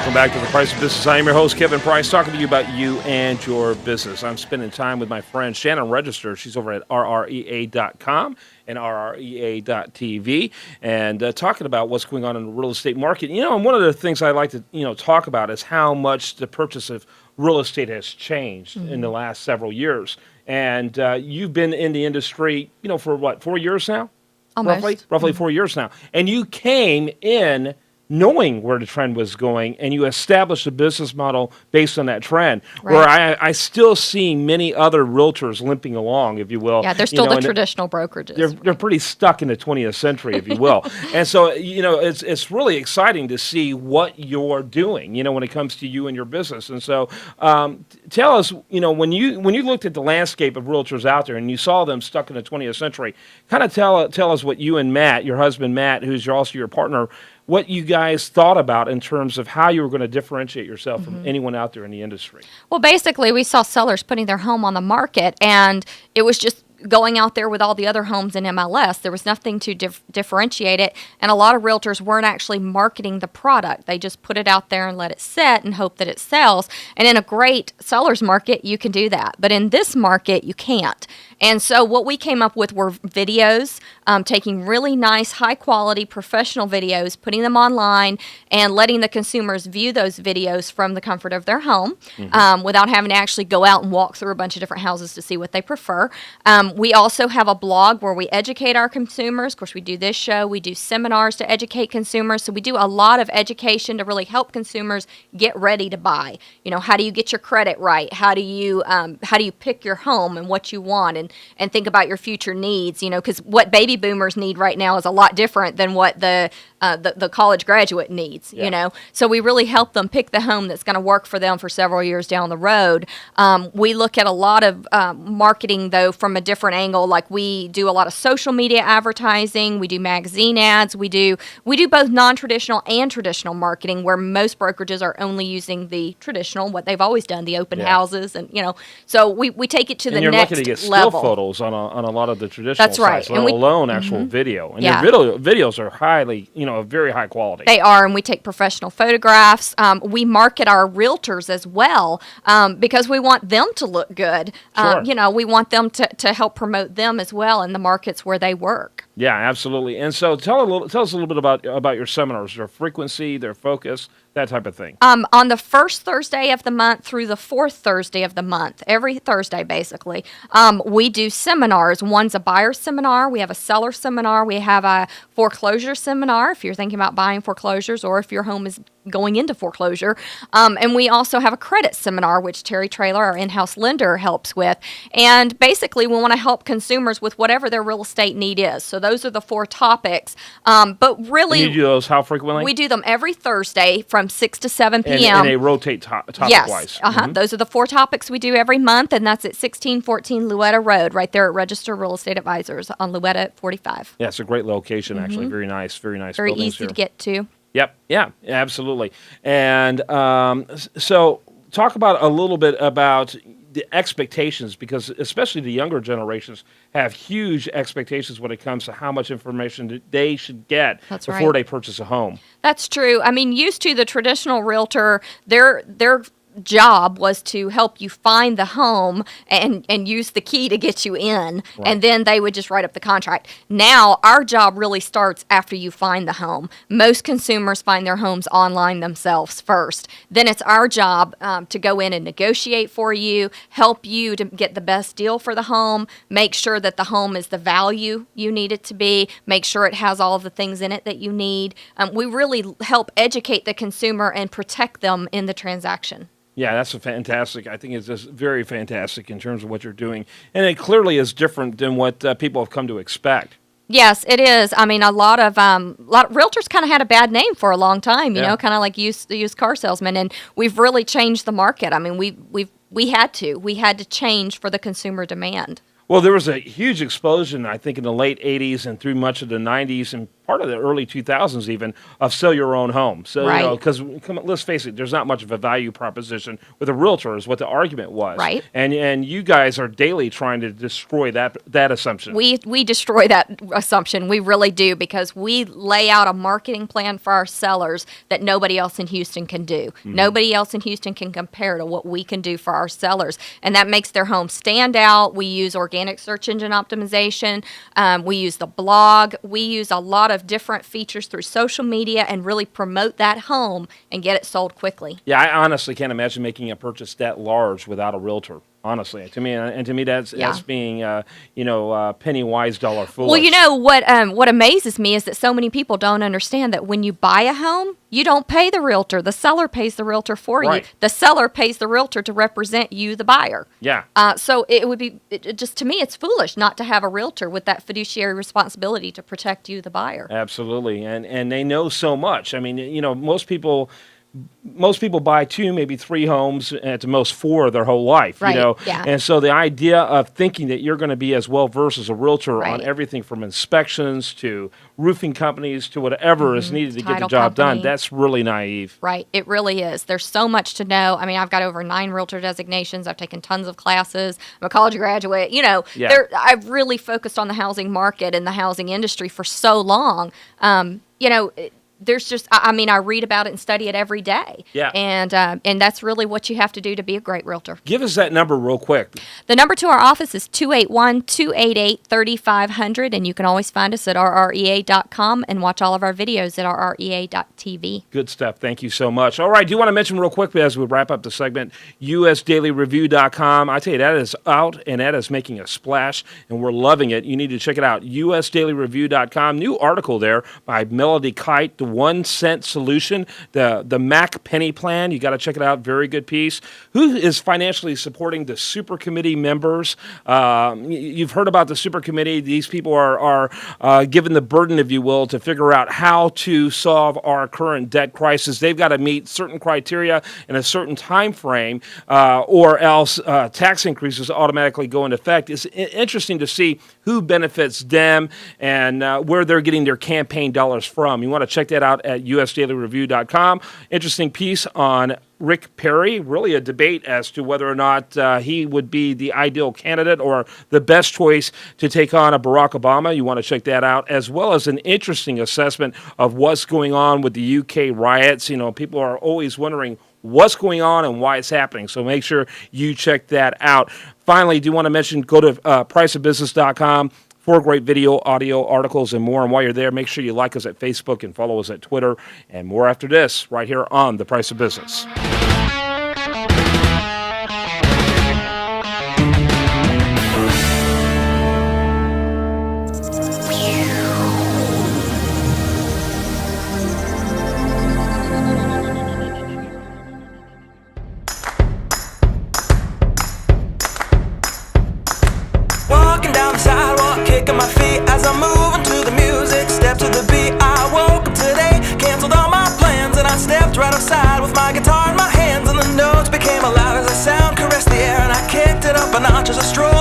Welcome back to The Price of Business. I am your host, Kevin Price, talking to you about you and your business. I'm spending time with my friend Shannon Register. She's over at rrea.com and rrea.tv and talking about what's going on in the real estate market. You know, and one of the things I like to, talk about is how much the purchase of real estate has changed in the last several years. And you've been in the industry, for what, 4 years now? Almost. Roughly 4 years now. And you came in knowing where the trend was going, and you established a business model based on that trend, Right. where I still see many other realtors limping along, if you will. Yeah, they're still the traditional brokerages. They're pretty stuck in the 20th century, if you will. And so, it's really exciting to see what you're doing, when it comes to you and your business. And so, tell us, when you looked at the landscape of realtors out there and you saw them stuck in the 20th century, kind of tell us what you and Matt, your husband Matt, who's also your partner, what you guys thought about in terms of how you were going to differentiate yourself from anyone out there in the industry. Well, basically, we saw sellers putting their home on the market, and it was just going out there with all the other homes in MLS. There was nothing to differentiate it, and a lot of realtors weren't actually marketing the product. They just put it out there and let it sit and hope that it sells. And in a great seller's market, you can do that. But in this market, you can't. And so what we came up with were videos, taking really nice, high-quality, professional videos, putting them online, and letting the consumers view those videos from the comfort of their home without having to actually go out and walk through a bunch of different houses to see what they prefer. We also have a blog where we educate our consumers. Of course, we do this show. We do seminars to educate consumers. So we do a lot of education to really help consumers get ready to buy. How do you get your credit right? How do you pick your home and what you want? And think about your future needs, because what baby boomers need right now is a lot different than what the college graduate needs, So we really help them pick the home that's going to work for them for several years down the road. We look at a lot of marketing, though, from a different angle. Like we do a lot of social media advertising. We do magazine ads. We do both non-traditional and traditional marketing, where most brokerages are only using the traditional, what they've always done, the open houses, and so we take it to the next looking to get level. Photos on a lot of the traditional That's right. sites, let alone actual video. And Yeah. your videos are highly, very high quality. They are, and we take professional photographs. We market our realtors as well because we want them to look good. Sure. We want them to help promote them as well in the markets where they work. Yeah, absolutely. And so tell us a little bit about your seminars, their frequency, their focus, that type of thing. On the first Thursday of the month through the fourth Thursday of the month, every Thursday basically, we do seminars. One's a buyer seminar. We have a seller seminar. We have a foreclosure seminar if you're thinking about buying foreclosures or if your home is going into foreclosure. And we also have a credit seminar, which Terry Traylor, our in-house lender, helps with. And basically, we want to help consumers with whatever their real estate need is. So those are the four topics. But really, And you do those how frequently? we do them every Thursday from 6 to 7 p.m. And they rotate topic-wise. Yes. Those are the four topics we do every month, and that's at 1614 Louetta Road, right there at Register Real Estate Advisors on Louetta 45. Yeah, it's a great location, actually. Very nice Very buildings easy here. to get to. Yep. Yeah, absolutely. And so talk about a little bit about the expectations, because especially the younger generations have huge expectations when it comes to how much information they should get before they purchase a home. That's true. I mean, used to the traditional realtor, their job was to help you find the home and use the key to get you in, and then they would just write up the contract. Now, our job really starts after you find the home. Most consumers find their homes online themselves first. Then it's our job to go in and negotiate for you, help you to get the best deal for the home, make sure that the home is the value you need it to be, make sure it has all of the things in it that you need. We really help educate the consumer and protect them in the transaction. Yeah, that's fantastic. I think it's just very fantastic in terms of what you're doing. And it clearly is different than what people have come to expect. Yes, it is. I mean, a lot of realtors kind of had a bad name for a long time, you know, kind of like used car salesmen, and we've really changed the market. I mean, we had to change for the consumer demand. Well, there was a huge explosion, I think, in the late 80s and through much of the 90s, and part of the early 2000s even of sell your own home. So, Right. because let's face it, there's not much of a value proposition with a realtor is what the argument was. Right. And you guys are daily trying to destroy that assumption. We destroy that assumption. We really do, because we lay out a marketing plan for our sellers that nobody else in Houston can do. Nobody else in Houston can compare to what we can do for our sellers, and that makes their home stand out. We use organic search engine optimization. We use the blog. We use a lot of different features through social media and really promote that home and get it sold quickly. Yeah, I honestly can't imagine making a purchase that large without a realtor. Honestly, to me, that's being, penny wise, dollar foolish. Well, you know what amazes me is that so many people don't understand that when you buy a home, you don't pay the realtor. The seller pays the realtor for Right. you. The seller pays the realtor to represent you, the buyer. Yeah. So it would be just, to me, it's foolish not to have a realtor with that fiduciary responsibility to protect you, the buyer. Absolutely, and they know so much. I mean, most people buy 2, maybe 3 homes, at the most 4 their whole life. Right, yeah. And so the idea of thinking that you're going to be as well versed as a realtor on Right. everything from inspections to roofing companies to whatever is needed to get the Title job done, company. that's really naive. Right. It really is. There's so much to know. I mean, I've got over 9 realtor designations. I've taken tons of classes. I'm a college graduate. Yeah. I've really focused on the housing market and the housing industry for so long. There's just, I mean, I read about it and study it every day. Yeah. And that's really what you have to do to be a great realtor. Give us that number real quick. The number to our office is 281-288-3500, and you can always find us at rrea.com and watch all of our videos at rrea.tv. Good stuff. Thank you so much. All right, I do want to mention real quick as we wrap up the segment, usdailyreview.com. I tell you, that is out and that is making a splash, and we're loving it. You need to check it out, usdailyreview.com. New article there by Melody Kite, the 1 cent solution, the Mac penny plan. You got to check it out. Very good piece. Who is financially supporting the super committee members? You've heard about the super committee. These people are given the burden, if you will, to figure out how to solve our current debt crisis. They've got to meet certain criteria in a certain time frame, or else tax increases automatically go into effect. It's interesting to see who benefits them and where they're getting their campaign dollars from. You want to check that out at usdailyreview.com. Interesting piece on Rick Perry, really a debate as to whether or not he would be the ideal candidate or the best choice to take on a Barack Obama. You want to check that out, as well as an interesting assessment of what's going on with the UK riots. People are always wondering what's going on and why it's happening, so make sure you check that out. Finally, do want to mention, go to priceofbusiness.com for great video, audio, articles, and more. And while you're there, make sure you like us at Facebook and follow us at Twitter. And more after this, right here on The Price of Business. Walking down the sidewalk, kicking my feet as I'm moving to the music. Step to the beat, I woke up today, canceled all my plans, and I stepped right outside with my guitar in my hands, and the notes became aloud as the sound caressed the air, and I kicked it up a notch as I strode